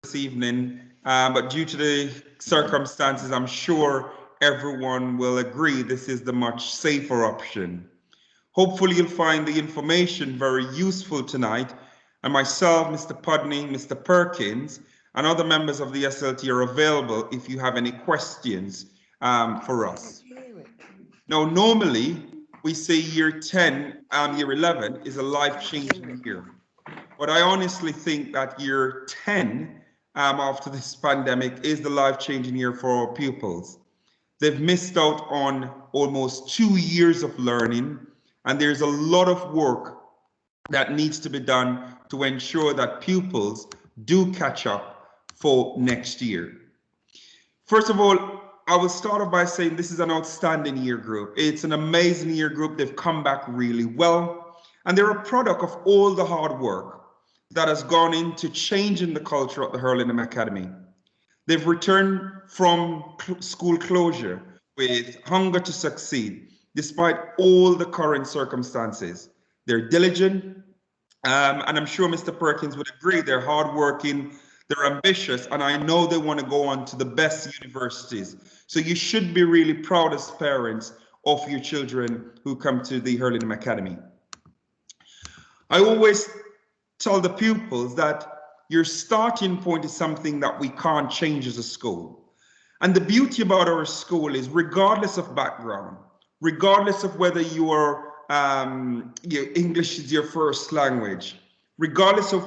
this evening, but due to the circumstances, I'm sure everyone will agree this is the much safer option. Hopefully you'll find the information very useful tonight, and myself, Mr. Pudney, Mr. Perkins, and other members of the SLT are available if you have any questions for us. Now, normally we say year 10, year 11 is a life-changing year. But I honestly think that year 10 after this pandemic is the life-changing year for our pupils. They've missed out on almost 2 years of learning, and there's a lot of work that needs to be done to ensure that pupils do catch up for next year. First of all, I will start off by saying this is an outstanding year group. It's an amazing year group. They've come back really well, and they're a product of all the hard work that has gone into changing the culture at the Hurlingham Academy. They've returned from school closure with hunger to succeed, despite all the current circumstances. They're diligent, and I'm sure Mr. Perkins would agree, they're hardworking, they're ambitious, and I know they want to go on to the best universities. So you should be really proud as parents of your children who come to the Hurlingham Academy. I always tell the pupils that your starting point is something that we can't change as a school. And the beauty about our school is regardless of background, regardless of whether you are English is your first language, regardless of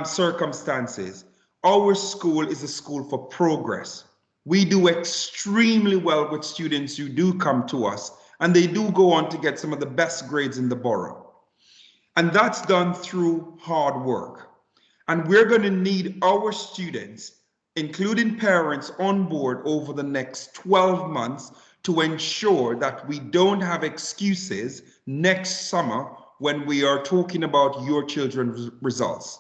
circumstances, our school is a school for progress. We do extremely well with students who do come to us, and they do go on to get some of the best grades in the borough. And that's done through hard work. And we're going to need our students, including parents, on board over the next 12 months to ensure that we don't have excuses next summer when we are talking about your children's results.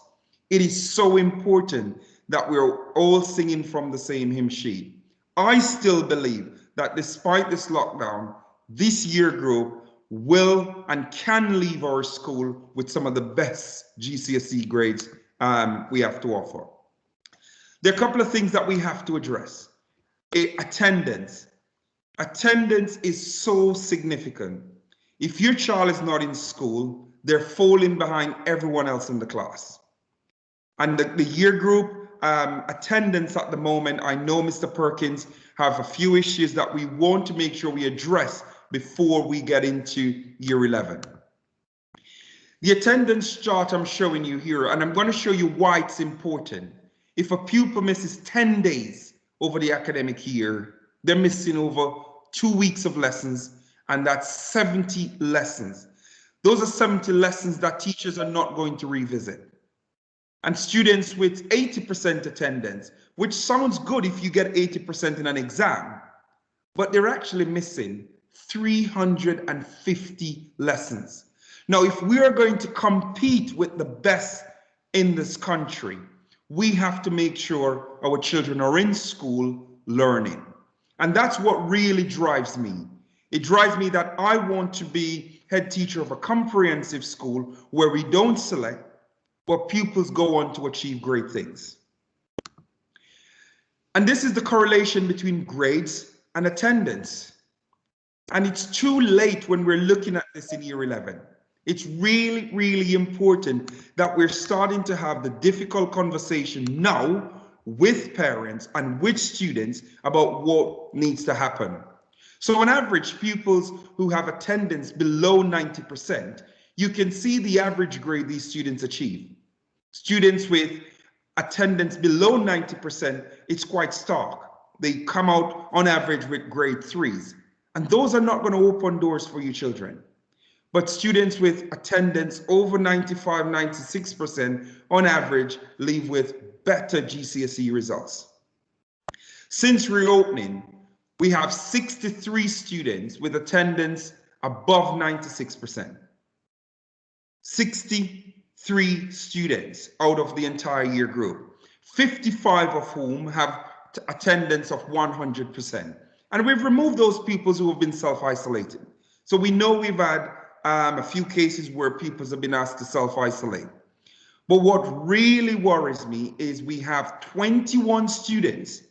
It is so important that we're all singing from the same hymn sheet. I still believe that despite this lockdown, this year group will and can leave our school with some of the best GCSE grades we have to offer. There are a couple of things that we have to address. Attendance. Attendance is so significant. If your child is not in school, they're falling behind everyone else in the class. And the year group attendance at the moment, I know Mr. Perkins have a few issues that we want to make sure we address before we get into year 11. The attendance chart I'm showing you here, and I'm going to show you why it's important. If a pupil misses 10 days over the academic year, they're missing over 2 weeks of lessons, and that's 70 lessons. Those are 70 lessons that teachers are not going to revisit. And students with 80% attendance, which sounds good if you get 80% in an exam, but they're actually missing 350 lessons. Now, if we are going to compete with the best in this country, we have to make sure our children are in school learning. And that's what really drives me. It drives me that I want to be head teacher of a comprehensive school where we don't select, but pupils go on to achieve great things. And this is the correlation between grades and attendance. And it's too late when we're looking at this in year 11. It's really, really important that we're starting to have the difficult conversation now with parents and with students about what needs to happen. So on average, pupils who have attendance below 90%, you can see the average grade these students achieve. Students with attendance below 90%, it's quite stark. They come out on average with grade 3s. And those are not going to open doors for you children. But students with attendance over 95, 96% on average leave with better GCSE results. Since reopening, we have 63 students with attendance above 96%. 63 students out of the entire year group, 55 of whom have attendance of 100%. And we've removed those pupils who have been self-isolating. So we know we've had a few cases where pupils have been asked to self-isolate. But what really worries me is we have 21 students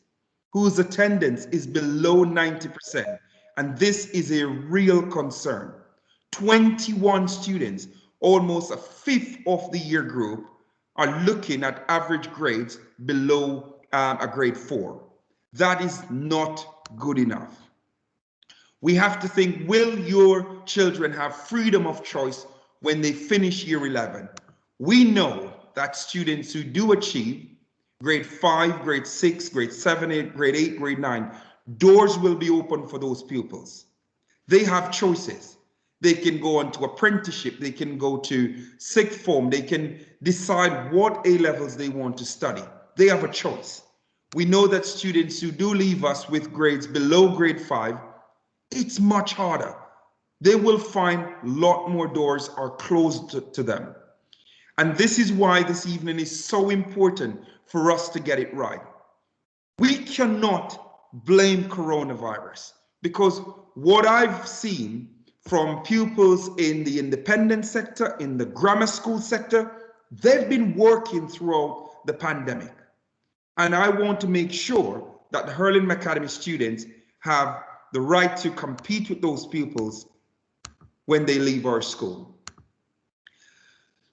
whose attendance is below 90%. And this is a real concern. 21 students, almost a fifth of the year group, are looking at average grades below a grade 4. That is not good enough. We have to think, will your children have freedom of choice when they finish year 11? We know that students who do achieve grade 5, grade 6, grade 7, grade 8, grade 9, doors will be open for those pupils. They have choices. They can go on to apprenticeship, they can go to sixth form, they can decide what A levels they want to study. They have a choice. We know that students who do leave us with grades below grade 5, it's much harder. They will find a lot more doors are closed to them. And this is why this evening is so important for us to get it right. We cannot blame coronavirus, because what I've seen from pupils in the independent sector, in the grammar school sector, they've been working throughout the pandemic. And I want to make sure that the Hurling Academy students have the right to compete with those pupils when they leave our school.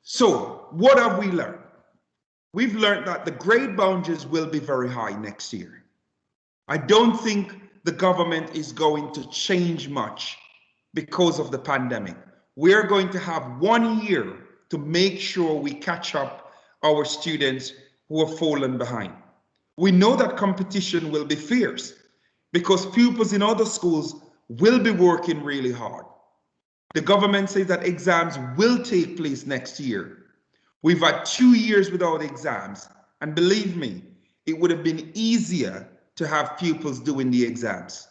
So what have we learned? We've learned that the grade boundaries will be very high next year. I don't think the government is going to change much because of the pandemic. We're going to have 1 year to make sure we catch up our students who have fallen behind. We know that competition will be fierce because pupils in other schools will be working really hard. The government says that exams will take place next year. We've had 2 years without exams, and believe me, it would have been easier to have pupils doing the exams.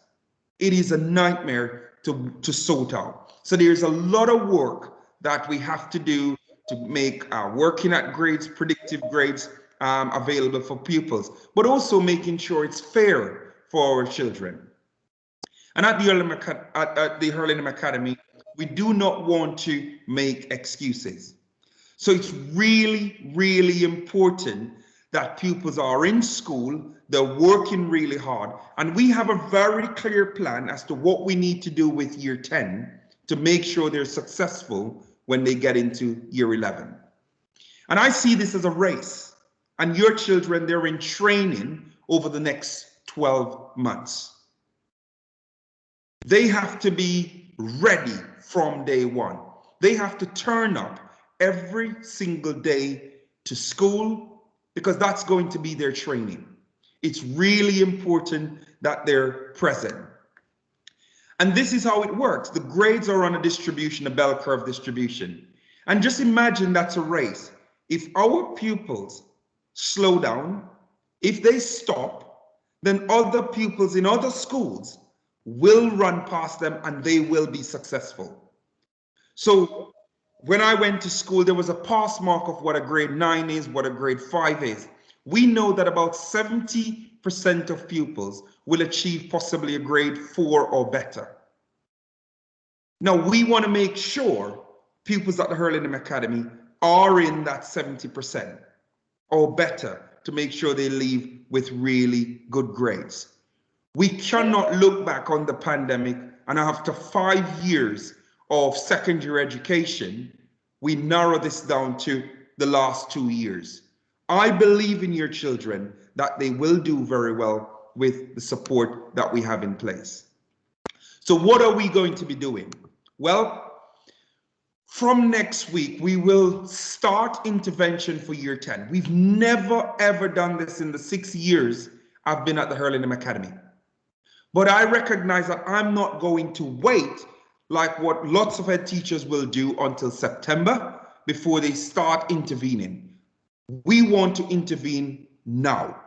It is a nightmare to sort out. So there's a lot of work that we have to do to make working at grades, predictive grades, available for pupils, but also making sure it's fair for our children. And at the Hurling Academy, we do not want to make excuses. So it's really, really important that pupils are in school, they're working really hard, and we have a very clear plan as to what we need to do with year 10 to make sure they're successful when they get into year 11. And I see this as a race, and your children, they're in training over the next 12 months. They have to be ready from day one. They have to turn up every single day to school because that's going to be their training. It's really important that they're present. And this is how it works. The grades are on a distribution, a bell curve distribution. And just imagine that's a race. If our pupils slow down, if they stop, then other pupils in other schools will run past them and they will be successful. So when I went to school, there was a pass mark of what a grade 9 is, what a grade 5 is. We know that about 70% of pupils will achieve possibly a grade 4 or better. Now, we want to make sure pupils at the Hurling Academy are in that 70% or better to make sure they leave with really good grades. We cannot look back on the pandemic and after 5 years of secondary education, we narrow this down to the last 2 years. I believe in your children that they will do very well with the support that we have in place. So what are we going to be doing? Well, from next week, we will start intervention for year 10. We've never, ever done this in the 6 years I've been at the Hurling Academy. But I recognize that I'm not going to wait like what lots of head teachers will do until September before they start intervening. We want to intervene now.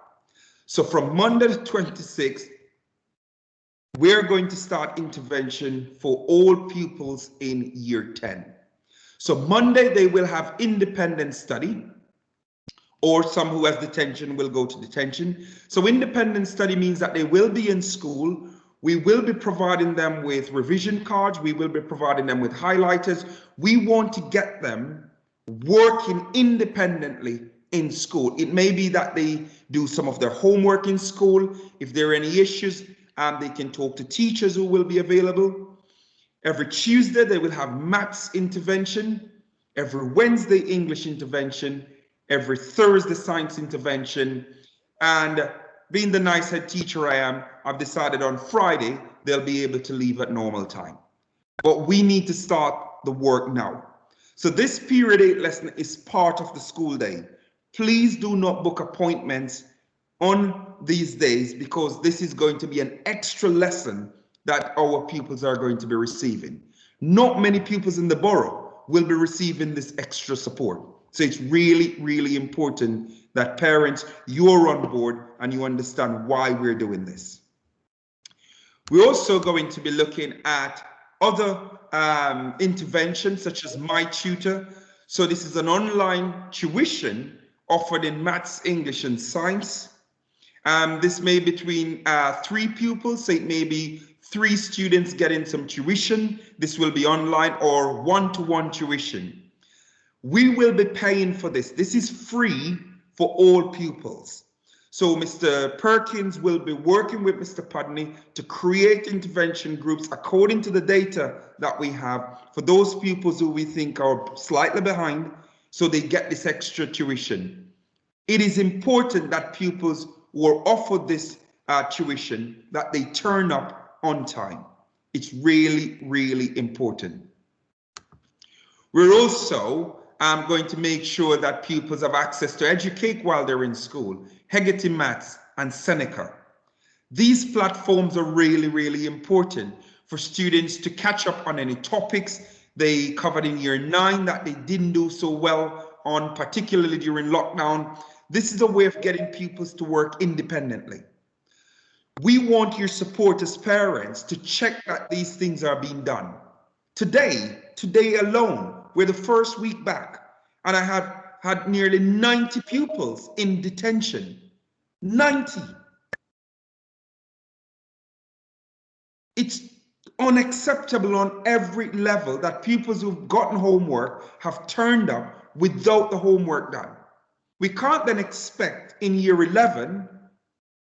So from Monday the 26th, we're going to start intervention for all pupils in year 10. So Monday, they will have independent study, or some who has detention will go to detention. So independent study means that they will be in school. We will be providing them with revision cards. We will be providing them with highlighters. We want to get them working independently in school. It may be that they do some of their homework in school. If there are any issues, they can talk to teachers who will be available. Every Tuesday, they will have maths intervention. Every Wednesday, English intervention. Every Thursday, science intervention. And being the nice head teacher I am, I've decided on Friday, they'll be able to leave at normal time. But we need to start the work now. So this period 8 lesson is part of the school day. Please do not book appointments on these days, because this is going to be an extra lesson that our pupils are going to be receiving. Not many pupils in the borough will be receiving this extra support. So it's really, really important that parents, you're on board and you understand why we're doing this. We're also going to be looking at other interventions such as My Tutor. So this is an online tuition offered in maths, English, and science. This may be between 3 pupils, so it may be 3 students getting some tuition. This will be online or one-to-one tuition. We will be paying for this. This is free for all pupils. So Mr. Perkins will be working with Mr. Pudney to create intervention groups according to the data that we have for those pupils who we think are slightly behind, so they get this extra tuition. It is important that pupils who are offered this tuition, that they turn up on time. It's really, really important. We're also going to make sure that pupils have access to Educate while they're in school, Hegarty Maths, and Seneca. These platforms are really, really important for students to catch up on any topics they covered in year 9 that they didn't do so well on, particularly during lockdown. This is a way of getting pupils to work independently. We want your support as parents to check that these things are being done. Today alone, we're the first week back, and I have had nearly 90 pupils in detention. 90. It's unacceptable on every level that pupils who've gotten homework have turned up without the homework done. We can't then expect in year 11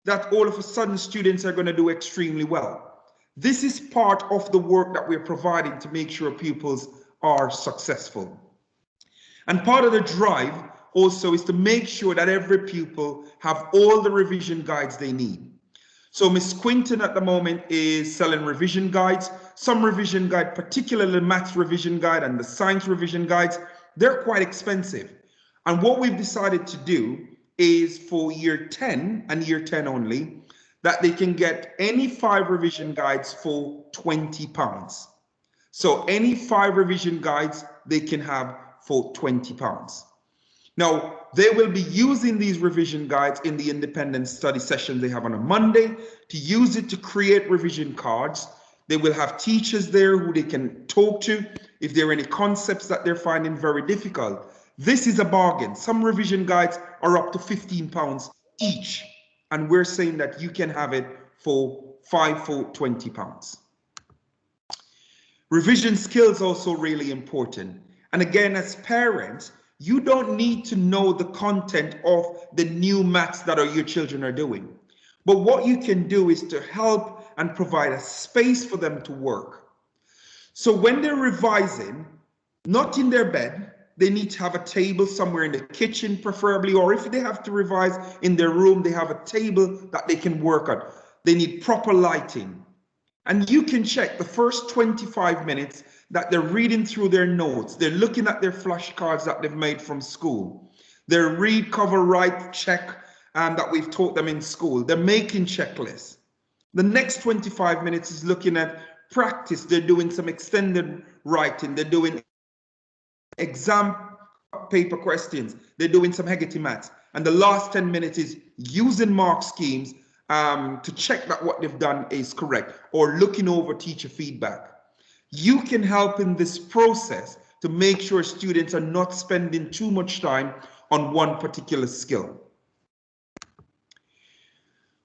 that all of a sudden students are going to do extremely well. This is part of the work that we're providing to make sure pupils are successful. And part of the drive also is to make sure that every pupil have all the revision guides they need. So Ms. Quinton at the moment is selling revision guides. Some revision guide, particularly maths revision guide and the science revision guides, they're quite expensive. And what we've decided to do is for year 10 and year 10 only, that they can get any 5 revision guides for £20. So any 5 revision guides they can have for £20. Now, they will be using these revision guides in the independent study session they have on a Monday to use it to create revision cards. They will have teachers there who they can talk to if there are any concepts that they're finding very difficult. This is a bargain. Some revision guides are up to £15 each, and we're saying that you can have it for 5 for £20. Revision skills also really important. And again, as parents, you don't need to know the content of the new maths that your children are doing. But what you can do is to help and provide a space for them to work. So when they're revising, not in their bed, they need to have a table somewhere in the kitchen preferably, or if they have to revise in their room, they have a table that they can work on. They need proper lighting. And you can check the first 25 minutes that they're reading through their notes. They're looking at their flashcards that they've made from school. Their read, cover, write, check that we've taught them in school. They're making checklists. The next 25 minutes is looking at practice. They're doing some extended writing. They're doing exam paper questions. They're doing some Hegarty maths. And the last 10 minutes is using mark schemes to check that what they've done is correct, or looking over teacher feedback. You can help in this process to make sure students are not spending too much time on one particular skill.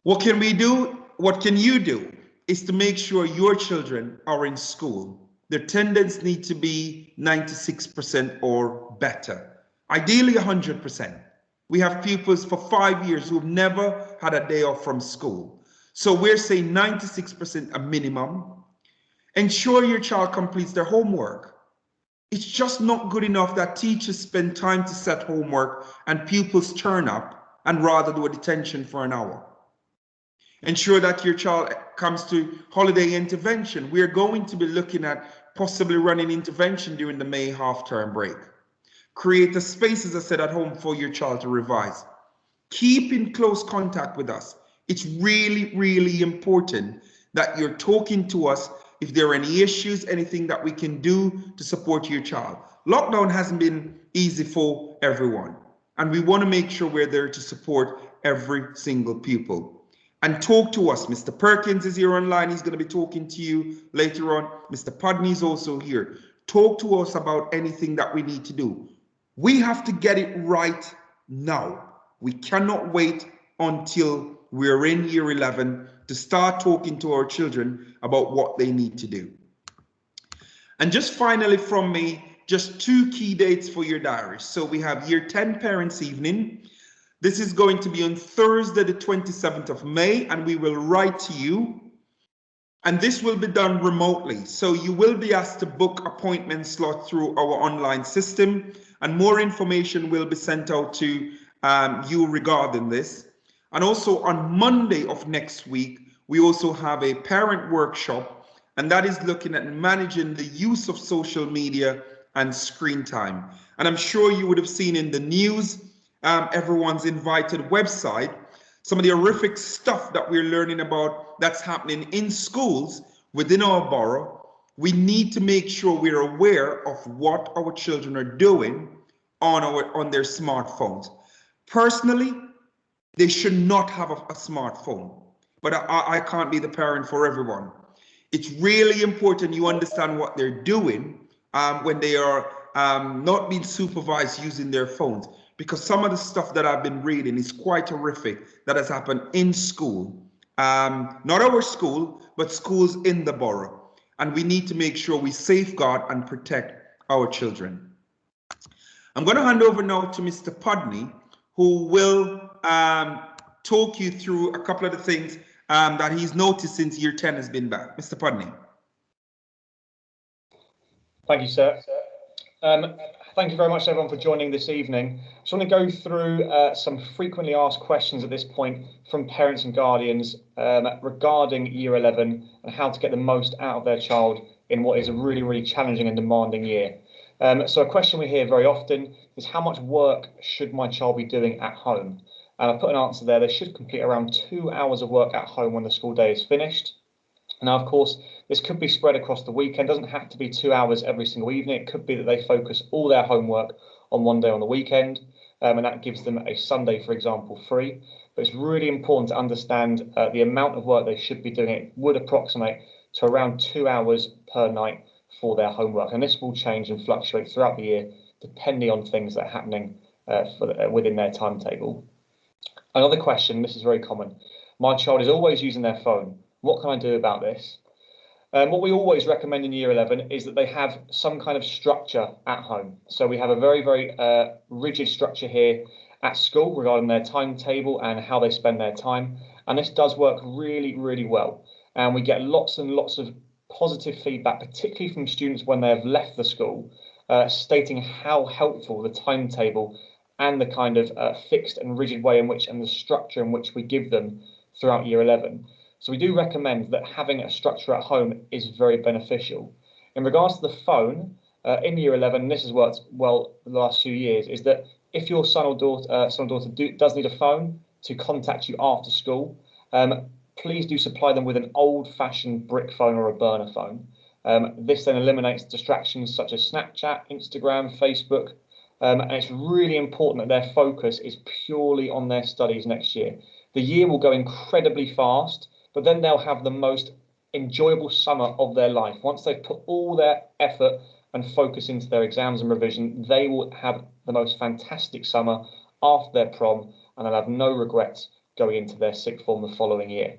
What can we do? What can you do is to make sure your children are in school. the attendance needs to be 96% or better, ideally 100%. We have pupils for 5 years who've never had a day off from school. So we're saying 96% a minimum. Ensure your child completes their homework. It's just not good enough that teachers spend time to set homework and pupils turn up and rather do a detention for an hour. Ensure that your child comes to holiday intervention. We're going to be looking at possibly running intervention during the May half-term break. Create a space, as I said, at home for your child to revise. Keep in close contact with us. It's really, really important that you're talking to us if there are any issues, anything that we can do to support your child. Lockdown hasn't been easy for everyone, and we want to make sure we're there to support every single pupil. And talk to us. Mr. Perkins is here online. He's going to be talking to you later on. Mr. Pudney is also here. Talk to us about anything that we need to do. We have to get it right now. We cannot wait until we're in year 11 to start talking to our children about what they need to do. And just finally from me, just 2 key dates for your diaries. So we have year 10 parents evening. This is going to be on Thursday, the 27th of May, and we will write to you. And this will be done remotely. So you will be asked to book appointment slot through our online system, and more information will be sent out to you regarding this. And also on Monday of next week, we also have a parent workshop, and that is looking at managing the use of social media and screen time. And I'm sure you would have seen in the news, everyone's invited website, some of the horrific stuff that we're learning about that's happening in schools within our borough. We need to make sure we're aware of what our children are doing on their smartphones. Personally, they should not have a smartphone, but I can't be the parent for everyone. It's really important you understand what they're doing when they are not being supervised using their phones, because some of the stuff that I've been reading is quite horrific that has happened in school. Not our school, but schools in the borough. And we need to make sure we safeguard and protect our children. I'm going to hand over now to Mr. Pudney, who will talk you through a couple of the things that he's noticed since year 10 has been back. Mr. Pudney. Thank you, sir. Thank you very much, everyone, for joining this evening. I just want to go through some frequently asked questions at this point from parents and guardians regarding year 11 and how to get the most out of their child in what is a really, really challenging and demanding year. So a question we hear very often is, how much work should my child be doing at home? And I've put an answer there. They should complete around 2 hours of work at home when the school day is finished. Now, of course, this could be spread across the weekend. It doesn't have to be 2 hours every single evening. It could be that they focus all their homework on one day on the weekend, and that gives them a Sunday, for example, free. But it's really important to understand the amount of work they should be doing. It would approximate to around 2 hours per night for their homework, and this will change and fluctuate throughout the year depending on things that are happening within their timetable. Another question, this is very common. My child is always using their phone. What can I do about this? What we always recommend in year 11 is that they have some kind of structure at home. So we have a very, very rigid structure here at school regarding their timetable and how they spend their time. And this does work really, really well. And we get lots and lots of positive feedback, particularly from students when they have left the school, stating how helpful the timetable and the kind of fixed and rigid way in which and the structure in which we give them throughout year 11. So we do recommend that having a structure at home is very beneficial. In regards to the phone, in year 11, this has worked well the last few years, is that if your son or daughter does need a phone to contact you after school, please do supply them with an old-fashioned brick phone or a burner phone. This then eliminates distractions such as Snapchat, Instagram, Facebook, and it's really important that their focus is purely on their studies next year. The year will go incredibly fast, but then they'll have the most enjoyable summer of their life. Once they've put all their effort and focus into their exams and revision, they will have the most fantastic summer after their prom, and they'll have no regrets going into their sixth form the following year.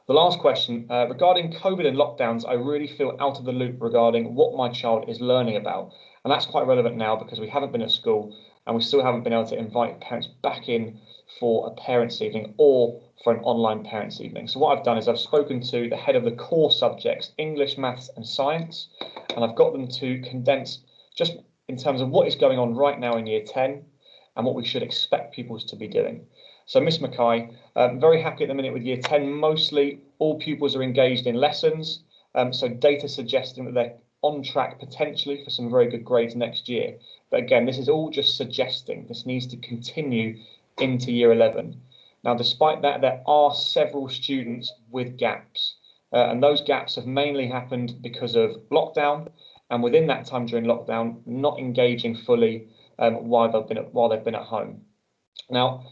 The last question, regarding COVID and lockdowns, I really feel out of the loop regarding what my child is learning about. And that's quite relevant now because we haven't been at school and we still haven't been able to invite parents back in for a parents' evening or for an online parents' evening. So what I've done is I've spoken to the head of the core subjects, English, Maths and Science, and I've got them to condense just in terms of what is going on right now in Year 10 and what we should expect pupils to be doing. So Miss Mackay, very happy at the minute with Year 10. Mostly all pupils are engaged in lessons, so data suggesting that they're on track potentially for some very good grades next year. But again, this is all just suggesting. This needs to continue into Year 11. Now, despite that, there are several students with gaps, and those gaps have mainly happened because of lockdown, and within that time during lockdown, not engaging fully while they've been at home. Now,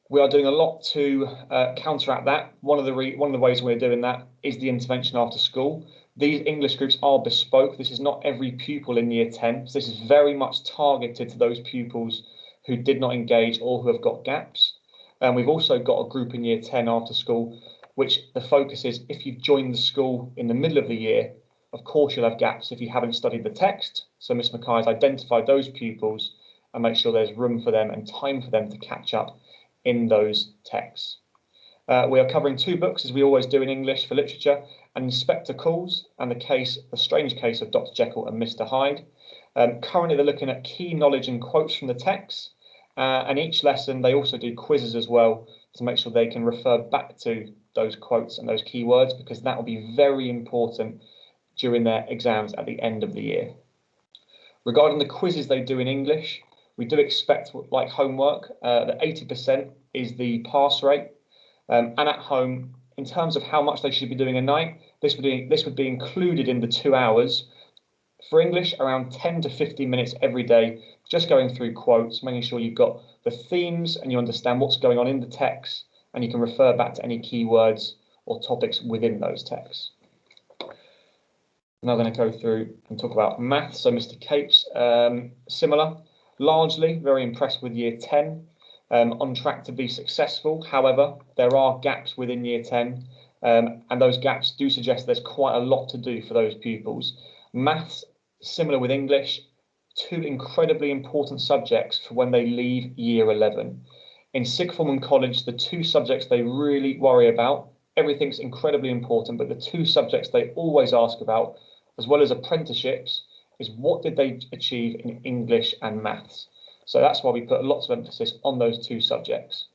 we are doing a lot to counteract that. One of the ways we're doing that is the intervention after school. These English groups are bespoke. This is not every pupil in Year 10. So this is very much targeted to those pupils who did not engage or who have got gaps. And we've also got a group in Year 10 after school, which the focus is if you've joined the school in the middle of the year, of course you'll have gaps if you haven't studied the text. So Miss Mackay has identified those pupils and make sure there's room for them and time for them to catch up in those texts. We are covering 2 books, as we always do in English for literature, and Inspector Calls and the strange case of Dr. Jekyll and Mr. Hyde. Currently, they're looking at key knowledge and quotes from the text, and each lesson they also do quizzes as well to make sure they can refer back to those quotes and those key words, because that will be very important during their exams at the end of the year. Regarding the quizzes they do in English, we do expect, like homework, that 80% is the pass rate. And at home, in terms of how much they should be doing a night, this would be included in the 2 hours. For English, around 10 to 15 minutes every day, just going through quotes, making sure you've got the themes and you understand what's going on in the text, and you can refer back to any keywords or topics within those texts. I'm now going to go through and talk about maths. So Mr. Capes, similar. Largely very impressed with Year 10, on track to be successful. However, there are gaps within Year 10, and those gaps do suggest there's quite a lot to do for those pupils. Maths, similar with English, 2 incredibly important subjects for when they leave Year 11. In sixth form and college, the 2 subjects they really worry about, everything's incredibly important, but the 2 subjects they always ask about, as well as apprenticeships, is what did they achieve in English and maths. So that's why we put lots of emphasis on those 2 subjects.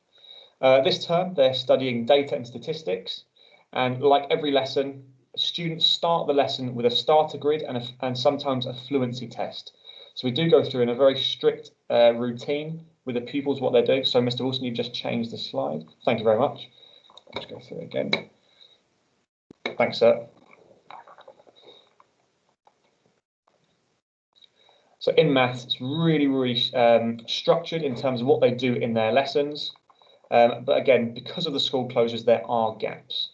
This term, they're studying data and statistics. And like every lesson, students start the lesson with a starter grid and sometimes a fluency test. So we do go through in a very strict routine with the pupils what they're doing. So Mr. Wilson, you've just changed the slide. Thank you very much. Let's go through it again. Thanks, sir. So in maths, it's really structured in terms of what they do in their lessons. But again, because of the school closures, there are gaps.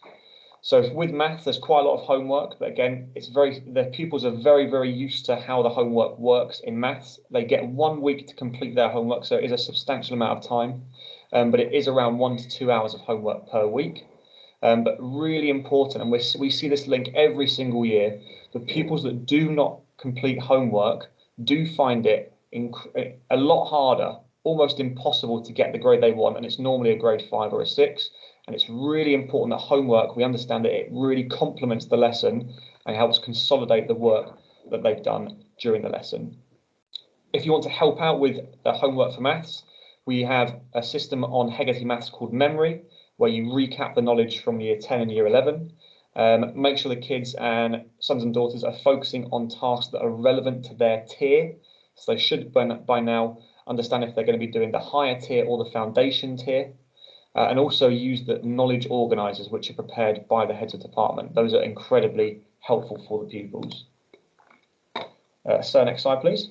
So with maths, there's quite a lot of homework, but again, the pupils are very used to how the homework works in maths. They get 1 week to complete their homework, so it is a substantial amount of time, but it is around 1 to 2 hours of homework per week. But really important, and we see this link every single year, the pupils that do not complete homework do find it a lot harder, almost impossible to get the grade they want, and it's normally a grade 5 or a 6. And it's really important that homework, we understand that it really complements the lesson and helps consolidate the work that they've done during the lesson. If you want to help out with the homework for maths, we have a system on Hegarty Maths called Memory, where you recap the knowledge from Year 10 and Year 11. Make sure the kids and sons and daughters are focusing on tasks that are relevant to their tier. So they should by now understand if they're going to be doing the higher tier or the foundation tier. And also use the knowledge organisers, which are prepared by the heads of department. Those are incredibly helpful for the pupils. So next slide, please.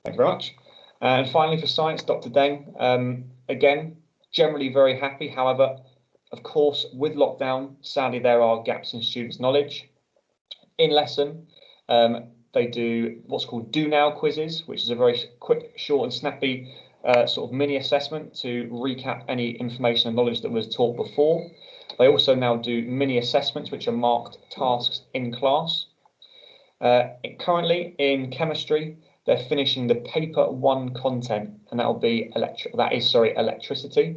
Thank you very much. And finally for science, Dr. Deng, again, generally very happy. However, of course, with lockdown, sadly, there are gaps in students' knowledge. In lesson, they do what's called Do Now quizzes, which is a very quick, short and snappy sort of mini assessment to recap any information and knowledge that was taught before. They also now do mini assessments, which are marked tasks in class. Currently in chemistry, they're finishing the paper 1 content, and that is electricity.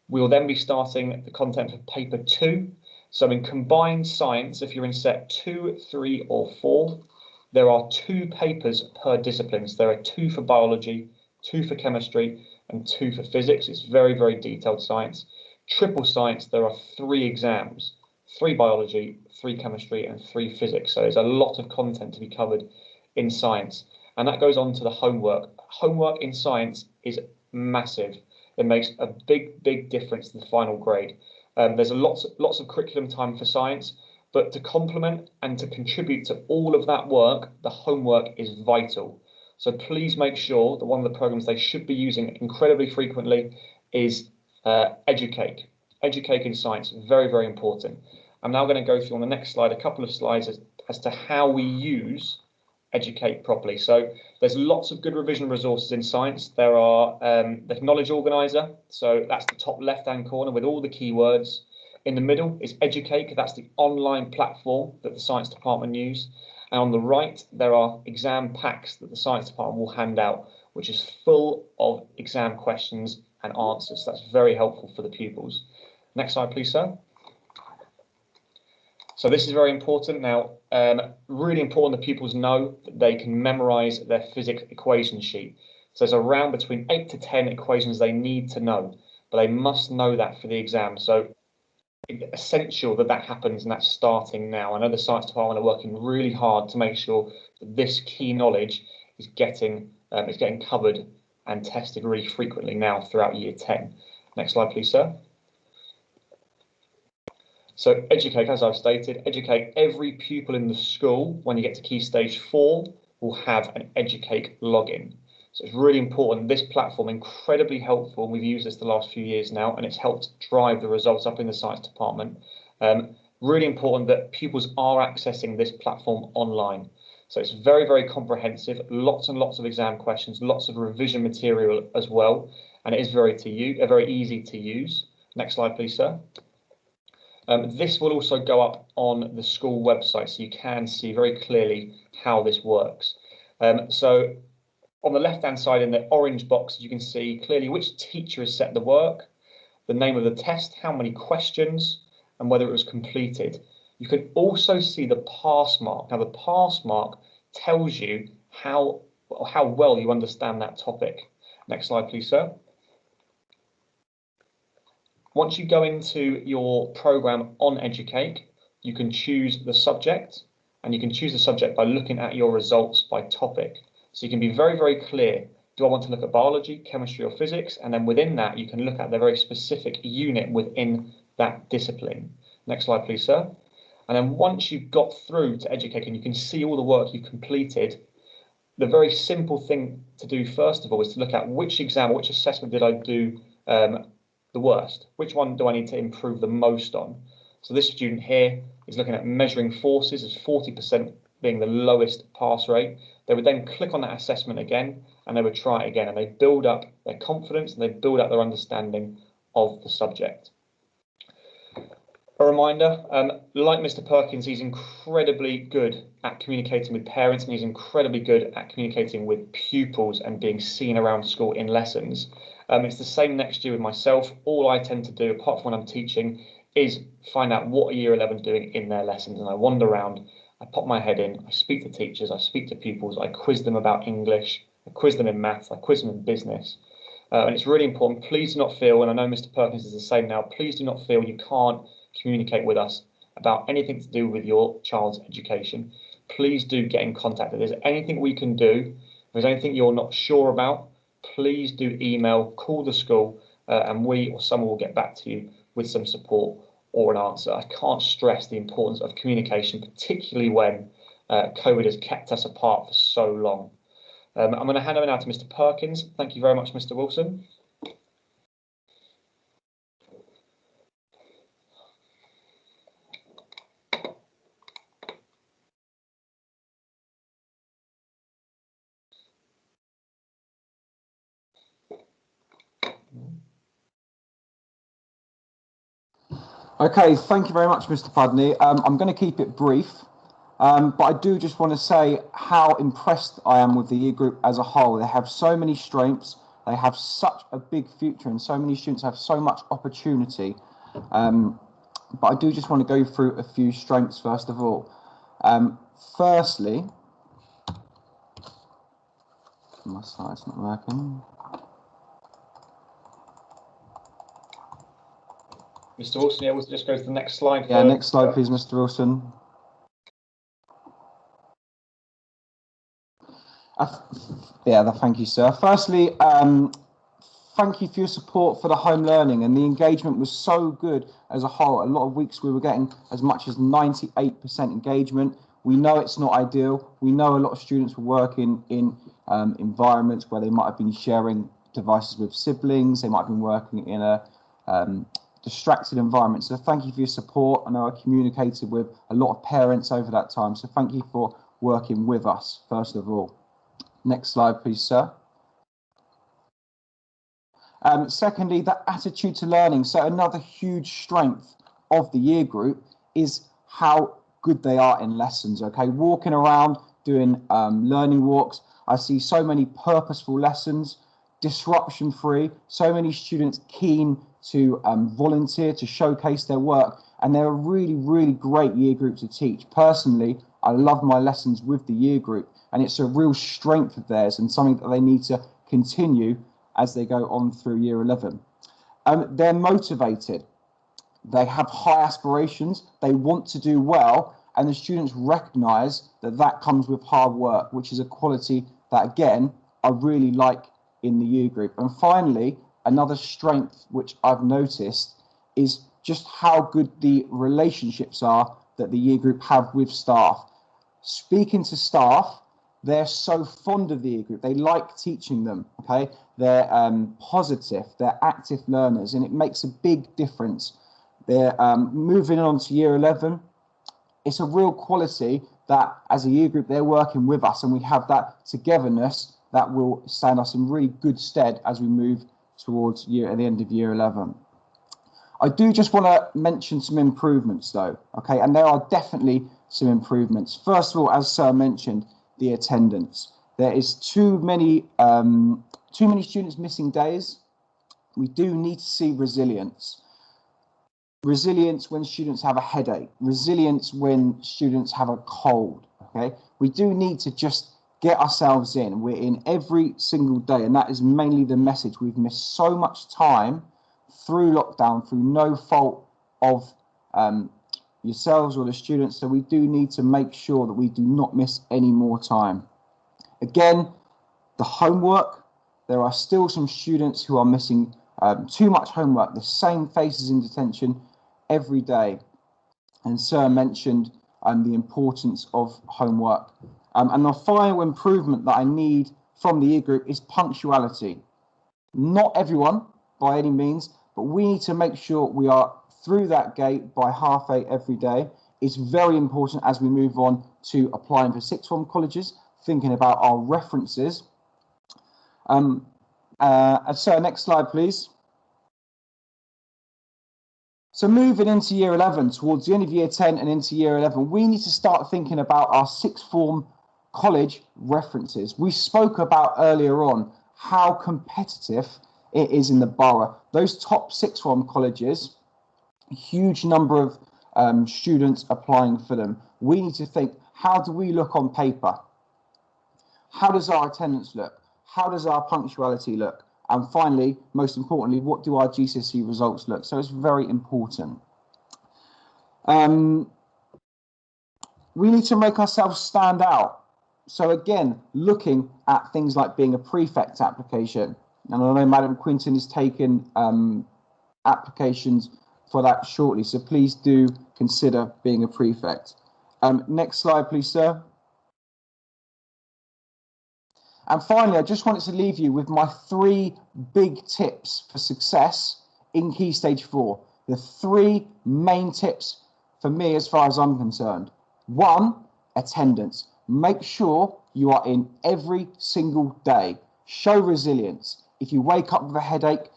We will then be starting the content for paper 2. So in combined science, if you're in set 2, 3, or 4, there are 2 papers per discipline. So there are 2 for biology, 2 for chemistry, and 2 for physics. It's very, very detailed science. Triple science, there are 3 exams, 3 biology, 3 chemistry, and 3 physics. So there's a lot of content to be covered in science. And that goes on to the homework. Homework in science is massive. It makes a big, big difference to the final grade. There's lots of curriculum time for science, but to complement and to contribute to all of that work, the homework is vital. So please make sure that one of the programs they should be using incredibly frequently is Educake. Educake in science, very, very important. I'm now going to go through on the next slide a couple of slides as to how we use Educate properly. So there's lots of good revision resources in science. There are the knowledge organizer, so that's the top left hand corner with all the keywords. In the middle is Educate, that's the online platform that the science department use. And on the right there are exam packs that the science department will hand out, which is full of exam questions and answers. That's very helpful for the pupils. Next slide please, sir. So this is very important now. Really important that pupils know that they can memorize their physics equation sheet. So there's around between 8 to 10 equations they need to know, but they must know that for the exam. So it's essential that that happens, and that's starting now. I know the science department are working really hard to make sure that this key knowledge is getting covered and tested really frequently now throughout year 10. Next slide, please, sir. So Educate, as I've stated, Educate, every pupil in the school, when you get to Key Stage 4, will have an Educate login. So it's really important. This platform, incredibly helpful. We've used this the last few years now, and it's helped drive the results up in the science department. Really important that pupils are accessing this platform online. So it's very, very comprehensive, lots and lots of exam questions, lots of revision material as well, and it is very easy to use. Next slide, please, sir. This will also go up on the school website, so you can see very clearly how this works. So on the left-hand side in the orange box, you can see clearly which teacher has set the work, the name of the test, how many questions, and whether it was completed. You can also see the pass mark. Now, the pass mark tells you how well you understand that topic. Next slide, please, sir. Once you go into your program on Educate, you can choose the subject, and you can choose the subject by looking at your results by topic. So you can be very, very clear. Do I want to look at biology, chemistry, or physics? And then within that, you can look at the very specific unit within that discipline. Next slide, please, sir. And then once you've got through to Educate and you can see all the work you've completed, the very simple thing to do, first of all, is to look at which exam, which assessment did I do the worst? Which one do I need to improve the most on? So this student here is looking at measuring forces as 40% being the lowest pass rate. They would then click on that assessment again, and they would try it again, and they build up their confidence and they build up their understanding of the subject. A reminder, like Mr. Perkins, he's incredibly good at communicating with parents, and he's incredibly good at communicating with pupils and being seen around school in lessons. It's the same next year with myself. All I tend to do, apart from when I'm teaching, is find out what Year 11 is doing in their lessons. And I wander around, I pop my head in, I speak to teachers, I speak to pupils, I quiz them about English, I quiz them in maths, I quiz them in business. And it's really important. Please do not feel, and I know Mr. Perkins is the same now, please do not feel you can't communicate with us about anything to do with your child's education. Please do get in contact. If there's anything we can do, if there's anything you're not sure about, please do email, call the school, and we or someone will get back to you with some support or an answer. I can't stress the importance of communication, particularly when COVID has kept us apart for so long. I'm going to hand over now to Mr. Perkins. Thank you very much, Mr. Wilson. Okay, thank you very much, Mr. Pudney. I'm going to keep it brief, but I do just want to say how impressed I am with the year group as a whole. They have so many strengths, they have such a big future, and so many students have so much opportunity. But I do just want to go through a few strengths first of all. Firstly, my slide's not working. Mr. Wilson, yeah, we'll just go to the next slide. Yeah, next slide, please, Mr. Wilson. Thank you, sir. Firstly, thank you for your support for the home learning, and the engagement was so good as a whole. A lot of weeks we were getting as much as 98% engagement. We know it's not ideal. We know a lot of students were working in environments where they might have been sharing devices with siblings. They might have been working in a distracted environment. So thank you for your support. I know I communicated with a lot of parents over that time. So thank you for working with us, first of all. Next slide, please, sir. Secondly, the attitude to learning. So another huge strength of the year group is how good they are in lessons. Okay, walking around, doing learning walks. I see so many purposeful lessons, disruption-free, so many students keen to volunteer, to showcase their work, and they're a really, really great year group to teach. Personally, I love my lessons with the year group, and it's a real strength of theirs and something that they need to continue as they go on through year 11. They're motivated. They have high aspirations. They want to do well, and the students recognise that that comes with hard work, which is a quality that, again, I really like in the year group. And finally, another strength which I've noticed is just how good the relationships are that the year group have with staff. Speaking to staff, they're so fond of the year group. They like teaching them, okay? They're positive, they're active learners, and it makes a big difference. They're moving on to year 11. It's a real quality that as a year group, they're working with us, and we have that togetherness that will stand us in really good stead as we move towards the end of year 11. I do just want to mention some improvements though, okay? And there are definitely some improvements. First of all, as Sir mentioned, the attendance. There is too many students missing days. We do need to see resilience. Resilience when students have a headache. Resilience when students have a cold, okay? We do need to just get ourselves in. We're in every single day, and that is mainly the message. We've missed so much time through lockdown, through no fault of yourselves or the students, so we do need to make sure that we do not miss any more time. Again, the homework, there are still some students who are missing too much homework, the same faces in detention every day. And Sir mentioned the importance of homework. And the final improvement that I need from the year group is punctuality. Not everyone by any means, but we need to make sure we are through that gate by 8:30 every day. It's very important as we move on to applying for sixth form colleges, thinking about our references. So next slide, please. So moving into year 11, towards the end of year 10 and into year 11, we need to start thinking about our sixth form college references. We spoke about earlier on how competitive it is in the borough. Those top sixth form colleges, a huge number of students applying for them. We need to think, how do we look on paper? How does our attendance look? How does our punctuality look? And finally, most importantly, what do our GCSE results look? So it's very important. We need to make ourselves stand out. So again, looking at things like being a prefect application. And I know Madam Quinton is taking applications for that shortly, so please do consider being a prefect. Next slide, please, sir. And finally, I just wanted to leave you with my 3 big tips for success in Key Stage 4. The 3 main tips for me as far as I'm concerned. 1, attendance. Make sure you are in every single day. Show resilience. If you wake up with a headache,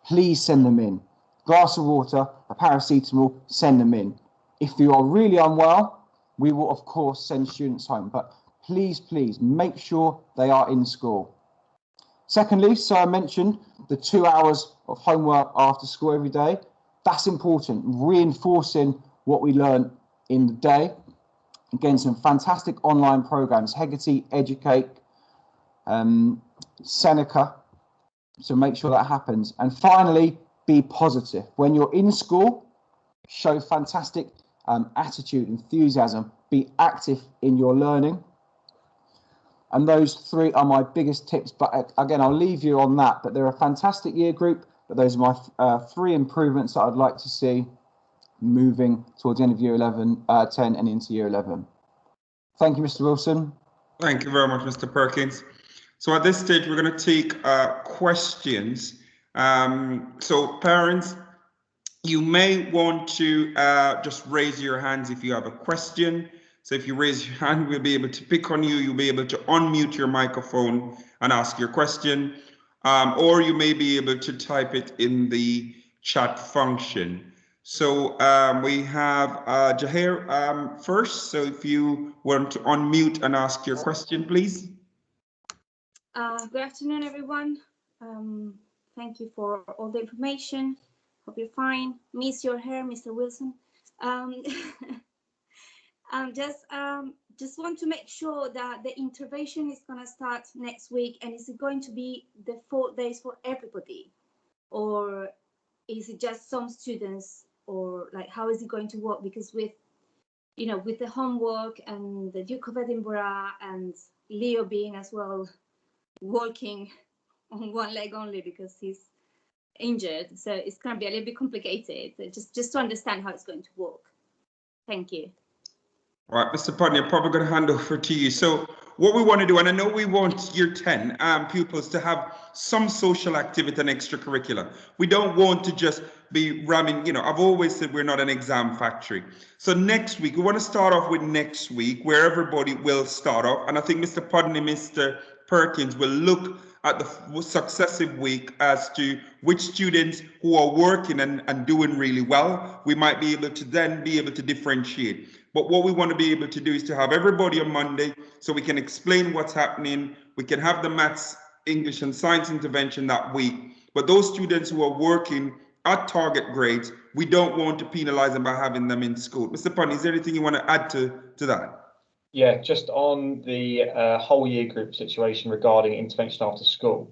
please send them in. glass of water, a paracetamol, send them in. If you are really unwell, we will of course send students home, but please make sure they are in school. Secondly, so I mentioned the 2 hours of homework after school every day. That's important, reinforcing what we learn in the day. Again, some fantastic online programs, Hegarty, Educate, Seneca, so make sure that happens. And finally, be positive. When you're in school, show fantastic attitude, enthusiasm, be active in your learning. And those 3 are my biggest tips. But again, I'll leave you on that. But they're a fantastic year group. But those are my 3 improvements that I'd like to see moving towards the end of year 10 and into year 11. Thank you, Mr. Wilson. Thank you very much, Mr. Perkins. So at this stage, we're going to take questions. So parents, you may want to just raise your hands if you have a question. So if you raise your hand, we'll be able to pick on you. You'll be able to unmute your microphone and ask your question. Or you may be able to type it in the chat function. So we have Jahir first. So if you want to unmute and ask your question, please. Good afternoon, everyone. Thank you for all the information. Hope you're fine. Miss your hair, Mr. Wilson. Just want to make sure that the intervention is going to start next week, and is it going to be the 4 days for everybody, or is it just some students, or like how is it going to work? Because with the homework and the Duke of Edinburgh and Leo being as well working on one leg only because he's injured, so it's going to be a little bit complicated. Just to understand how it's going to work. Thank you. All right, Mr. Pudney, I'm probably going to hand over to you. So what we want to do, and I know we want year 10 pupils to have some social activity and extracurricular. We don't want to just be ramming, I've always said we're not an exam factory. So next week, we want to start off with next week where everybody will start off. And I think Mr. Pudney, Mr. Perkins will look at the successive week as to which students who are working and doing really well, we might be able to then be able to differentiate. But what we want to be able to do is to have everybody on Monday so we can explain what's happening. We can have the maths, English and science intervention that week. But those students who are working at target grades, we don't want to penalize them by having them in school. Mr. Pudney, is there anything you want to add to that? Yeah, just on the whole year group situation regarding intervention after school.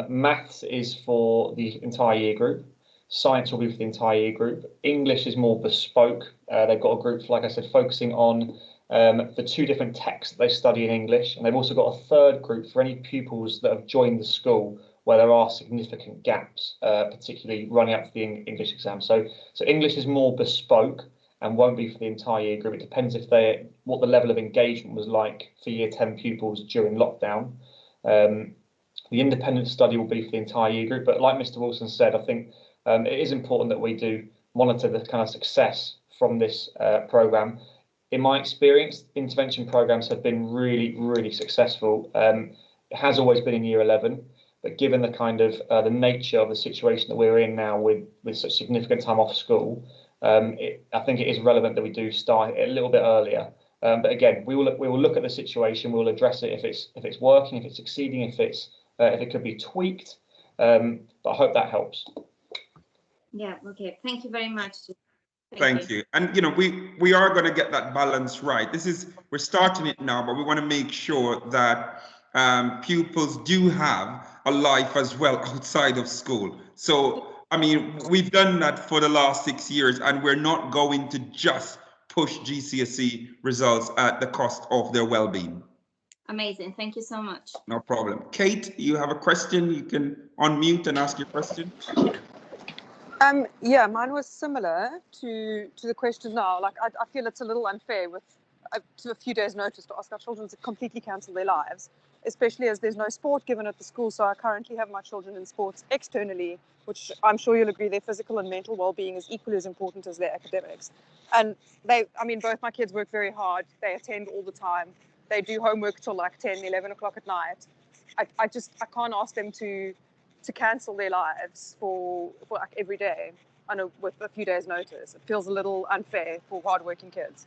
Maths is for the entire year group. Science will be for the entire year group. English is more bespoke. They've got a group, like I said, focusing on the 2 different texts that they study in English. And they've also got a 3rd group for any pupils that have joined the school where there are significant gaps, particularly running up to the English exam. So English is more bespoke and won't be for the entire year group. It depends what the level of engagement was like for year 10 pupils during lockdown. The independent study will be for the entire year group, but like Mr. Wilson said, I think it is important that we do monitor the kind of success from this programme. In my experience, intervention programmes have been really, really successful. It has always been in year 11, but given the kind of the nature of the situation that we're in now with such significant time off school, I think it is relevant that we do start it a little bit earlier. But again, we will look at the situation. We will address it if it's working, if it's succeeding, if it could be tweaked. But I hope that helps. Yeah. Okay. Thank you very much. Thank you. And we are going to get that balance right. We're starting it now, but we want to make sure that pupils do have a life as well outside of school. So I mean, we've done that for the last 6 years, and we're not going to just push GCSE results at the cost of their well-being. Amazing. Thank you so much. No problem. Kate, you have a question? You can unmute and ask your question. Yeah, mine was similar to the question now. Like, I feel it's a little unfair with to a few days' notice to ask our children to completely cancel their lives, especially as there's no sport given at the school. So I currently have my children in sports externally, which I'm sure you'll agree their physical and mental well-being is equally as important as their academics. And both my kids work very hard. They attend all the time. They do homework till like 10, 11 o'clock at night. I can't ask them to cancel their lives for like every day. I know with a few days' notice. It feels a little unfair for hardworking kids.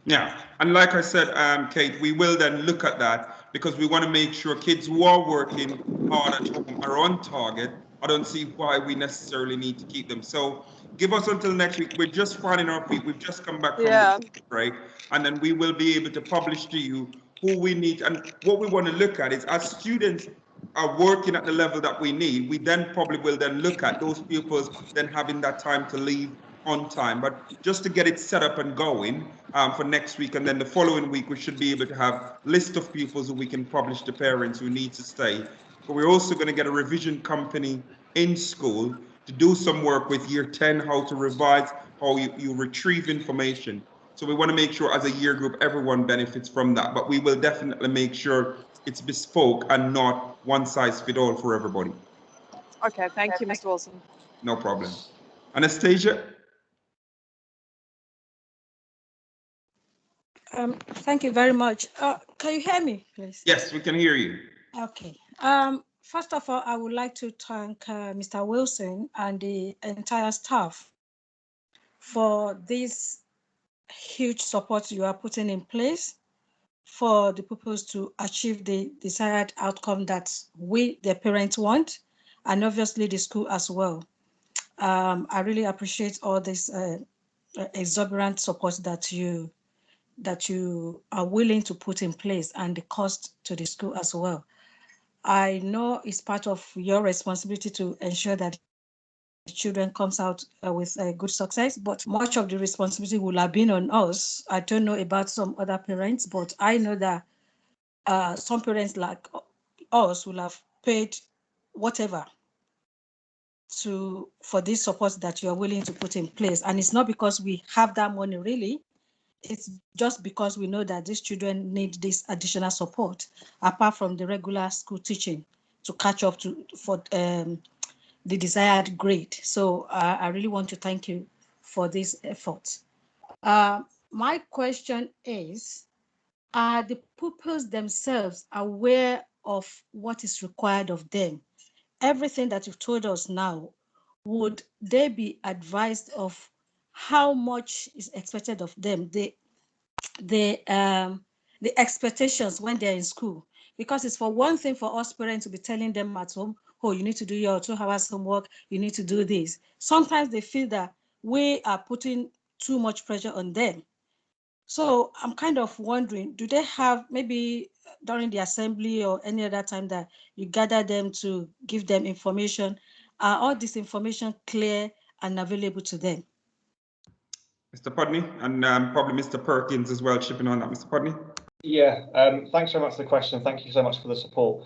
Yeah, and like I said, Kate, we will then look at that because we want to make sure kids who are working hard at home are on target. I don't see why we necessarily need to keep them. So give us until next week. We're just finding our feet. We've just come back from the break, and then we will be able to publish to you who we need. And what we want to look at is as students are working at the level that we need, we then probably will then look at those pupils then having that time to leave on time. But just to get it set up and going for next week, and then the following week, we should be able to have list of pupils who we can publish to parents who need to stay. But we're also going to get a revision company in school to do some work with year 10, how to revise, how you retrieve information. So we want to make sure as a year group, everyone benefits from that. But we will definitely make sure it's bespoke and not one size fit all for everybody. Okay, thank you, Mr. Wilson. No problem. Anastasia? Thank you very much. Can you hear me, please? Yes, we can hear you. Okay. First of all, I would like to thank Mr. Wilson and the entire staff for this huge support you are putting in place for the pupils to achieve the desired outcome that we, the parents, want, and obviously the school as well. I really appreciate all this exorbitant support that you are willing to put in place and the cost to the school as well. I know it's part of your responsibility to ensure that the children comes out with a good success, but much of the responsibility will have been on us. I don't know about some other parents, but I know that some parents like us will have paid whatever for this support that you are willing to put in place. And it's not because we have that money really. It's just because we know that these children need this additional support apart from the regular school teaching to catch up for the desired grade. So I really want to thank you for this effort. My question is, are the pupils themselves aware of what is required of them? Everything that you've told us now, would they be advised of how much is expected of them? The expectations when they're in school, because it's for one thing for us parents to be telling them at home, oh, you need to do your 2 hours homework, you need to do this. Sometimes they feel that we are putting too much pressure on them. So I'm kind of wondering, do they have, maybe during the assembly or any other time that you gather them to give them information, are all this information clear and available to them? Mr. Pudney, and probably Mr. Perkins as well, chipping on that. Mr. Pudney? Yeah, thanks very much for the question. Thank you so much for the support.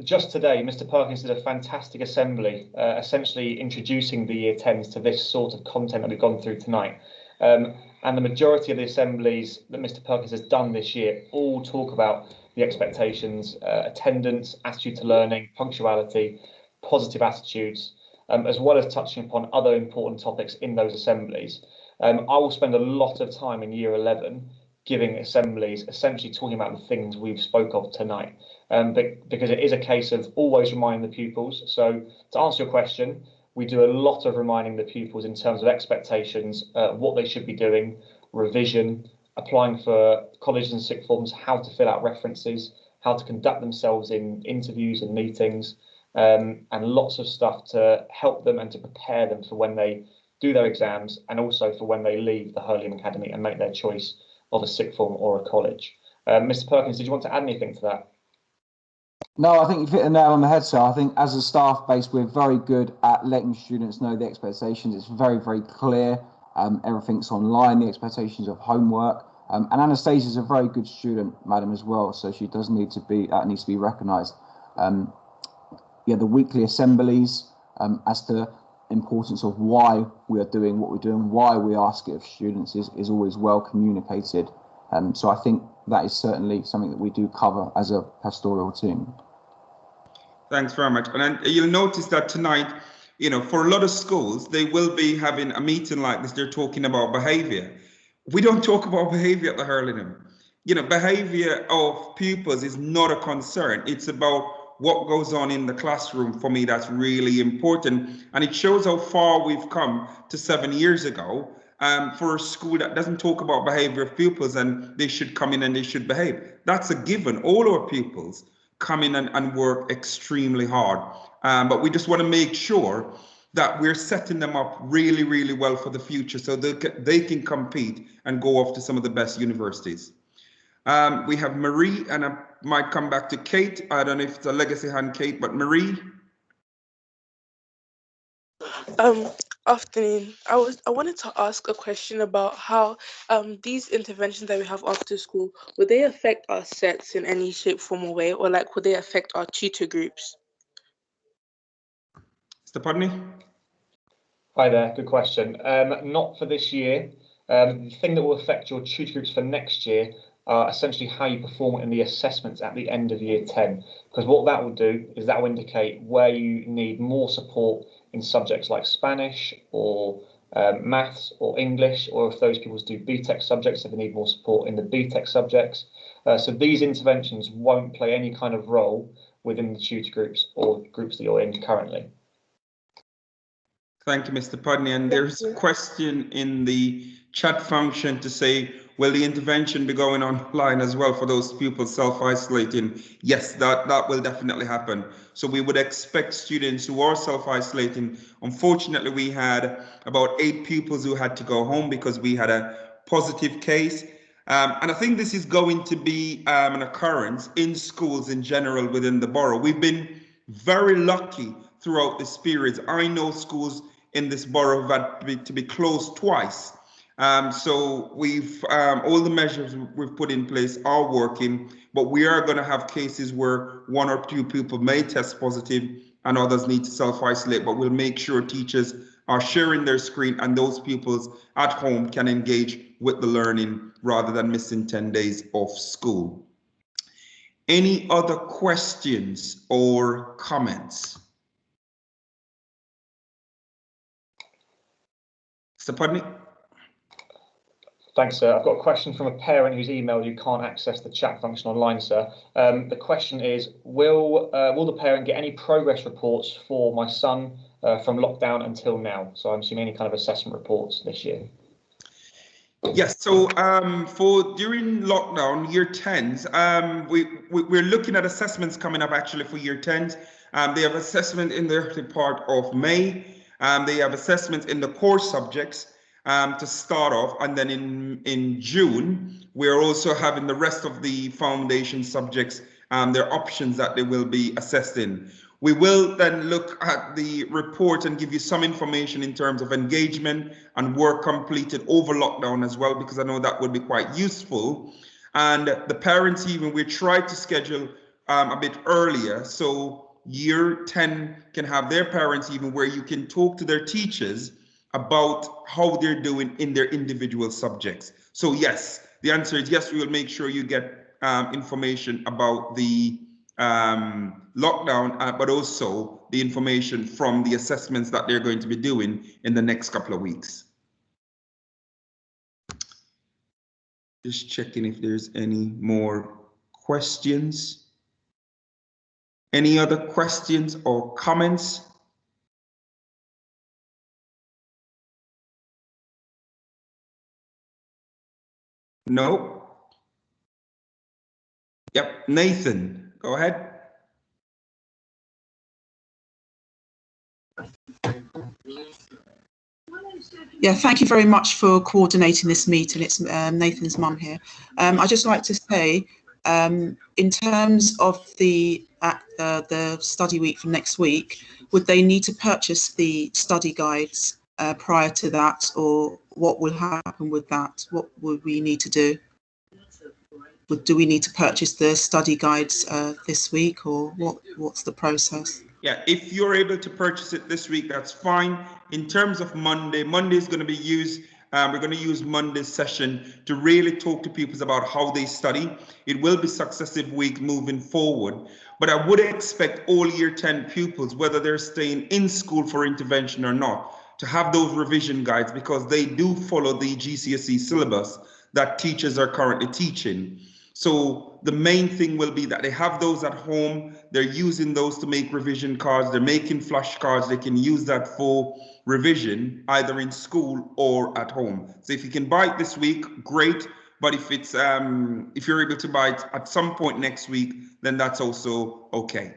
Just today, Mr. Perkins did a fantastic assembly, essentially introducing the Year 10s to this sort of content that we've gone through tonight. And the majority of the assemblies that Mr. Perkins has done this year all talk about the expectations, attendance, attitude to learning, punctuality, positive attitudes, as well as touching upon other important topics in those assemblies. I will spend a lot of time in Year 11 giving assemblies, essentially talking about the things we've spoke of tonight, because it is a case of always reminding the pupils. So to answer your question, we do a lot of reminding the pupils in terms of expectations, what they should be doing, revision, applying for colleges and sixth forms, how to fill out references, how to conduct themselves in interviews and meetings, and lots of stuff to help them and to prepare them for when they do their exams, and also for when they leave the Hurlingham Academy and make their choice of a sixth form or a college. Mr. Perkins, did you want to add anything to that? No, I think you've hit the nail on the head, sir. I think as a staff base, we're very good at letting students know the expectations. It's very, very clear. Everything's online, the expectations of homework. And Anastasia is a very good student, madam, as well. So she does need to be, that needs to be recognised. Yeah, the weekly assemblies, as to importance of why we are doing what we're doing, why we ask it of students is always well communicated. So I think that is certainly something that we do cover as a pastoral team. Thanks very much. And then you'll notice that tonight, you know, for a lot of schools, they will be having a meeting like this. They're talking about behavior. We don't talk about behavior at the Hurlingham. You know, behavior of pupils is not a concern. It's about what goes on in the classroom, for me, that's really important. And it shows how far we've come to 7 years ago for a school that doesn't talk about behavior of pupils and they should come in and they should behave. That's a given. All our pupils come in and work extremely hard. But we just want to make sure that we're setting them up really, really well for the future so they can compete and go off to some of the best universities. We have Marie, and I might come back to Kate. I don't know if it's a legacy hand, Kate, but Marie. Afternoon. I wanted to ask a question about how these interventions that we have after school, would they affect our sets in any shape, form, or way, or like would they affect our tutor groups? Mr. Pudney? Hi there, good question. Not for this year. The thing that will affect your tutor groups for next year are essentially how you perform in the assessments at the end of year 10. Because what that will do is that will indicate where you need more support in subjects like Spanish or maths or English, or if those pupils do BTEC subjects, if they need more support in the BTEC subjects. So these interventions won't play any kind of role within the tutor groups or groups that you're in currently. Thank you, Mr. Pudney. And there's a question in the chat function to say, will the intervention be going online as well for those pupils self-isolating? Yes, that will definitely happen. So we would expect students who are self-isolating. Unfortunately, we had about 8 pupils who had to go home because we had a positive case. And I think this is going to be an occurrence in schools in general within the borough. We've been very lucky throughout this period. I know schools in this borough have had to be closed twice. So we've all the measures we've put in place are working, but we are going to have cases where 1 or 2 people may test positive and others need to self-isolate, but we'll make sure teachers are sharing their screen and those pupils at home can engage with the learning rather than missing 10 days of school. Any other questions or comments? Mr. Pudney? Thanks, sir. I've got a question from a parent who's emailed who can't access the chat function online, sir. The question is, will the parent get any progress reports for my son from lockdown until now? So I'm assuming any kind of assessment reports this year. Yes, so for during lockdown, year 10s, we're looking at assessments coming up actually for year 10s. They have assessment in the early part of May. They have assessments in the core subjects to start off, and then in June, we're also having the rest of the foundation subjects, their options that they will be assessed in. We will then look at the report and give you some information in terms of engagement and work completed over lockdown as well, because I know that would be quite useful. And the parents even, we tried to schedule a bit earlier, so year 10 can have their parents even where you can talk to their teachers about how they're doing in their individual subjects. So yes, the answer is yes, we will make sure you get information about the lockdown, but also the information from the assessments that they're going to be doing in the next couple of weeks. Just checking if there's any more questions. Any other questions or comments? No? Yep, Nathan, go ahead. Yeah, thank you very much for coordinating this meeting. It's Nathan's mum here. I'd just like to say, in terms of the study week for next week, would they need to purchase the study guides prior to that, or what will happen with that? What would we need to do? Do we need to purchase the study guides this week, or what's the process? Yeah, if you're able to purchase it this week, that's fine. In terms of Monday is going to be used. We're going to use Monday's session to really talk to pupils about how they study. It will be successive week moving forward, but I would expect all year 10 pupils, whether they're staying in school for intervention or not, to have those revision guides, because they do follow the GCSE syllabus that teachers are currently teaching. So the main thing will be that they have those at home. They're using those to make revision cards. They're making flashcards. They can use that for revision either in school or at home. So if you can buy it this week, great. But if it's if you're able to buy it at some point next week, then that's also okay.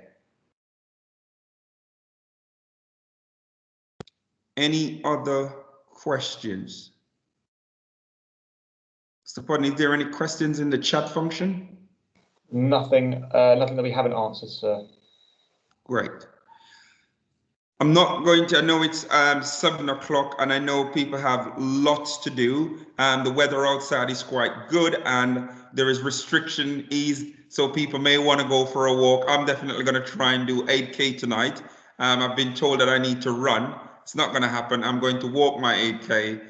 Any other questions? Mr. Putney, is there any questions in the chat function? Nothing that we haven't answered, sir. Great. I'm not going to, I know it's 7 o'clock and I know people have lots to do. The weather outside is quite good and there is restriction eased, so people may want to go for a walk. I'm definitely going to try and do 8K tonight. I've been told that I need to run. It's not going to happen. I'm going to walk my 8K.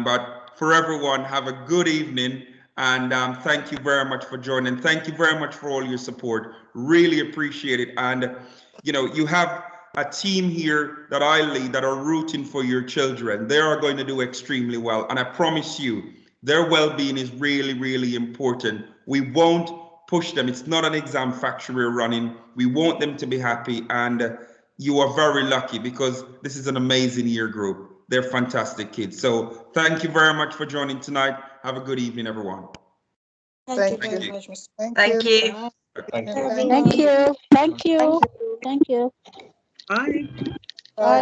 But for everyone, have a good evening. And thank you very much for joining. Thank you very much for all your support. Really appreciate it. And, you know, you have a team here that I lead that are rooting for your children. They are going to do extremely well. And I promise you, their well-being is really, really important. We won't push them. It's not an exam factory we're running. We want them to be happy. And you are very lucky because this is an amazing year group. They're fantastic kids. So thank you very much for joining tonight. Have a good evening, everyone. Thank you very much, Mr. Thank you. Thank you. Thank you. Thank you. Thank you. Bye. Bye.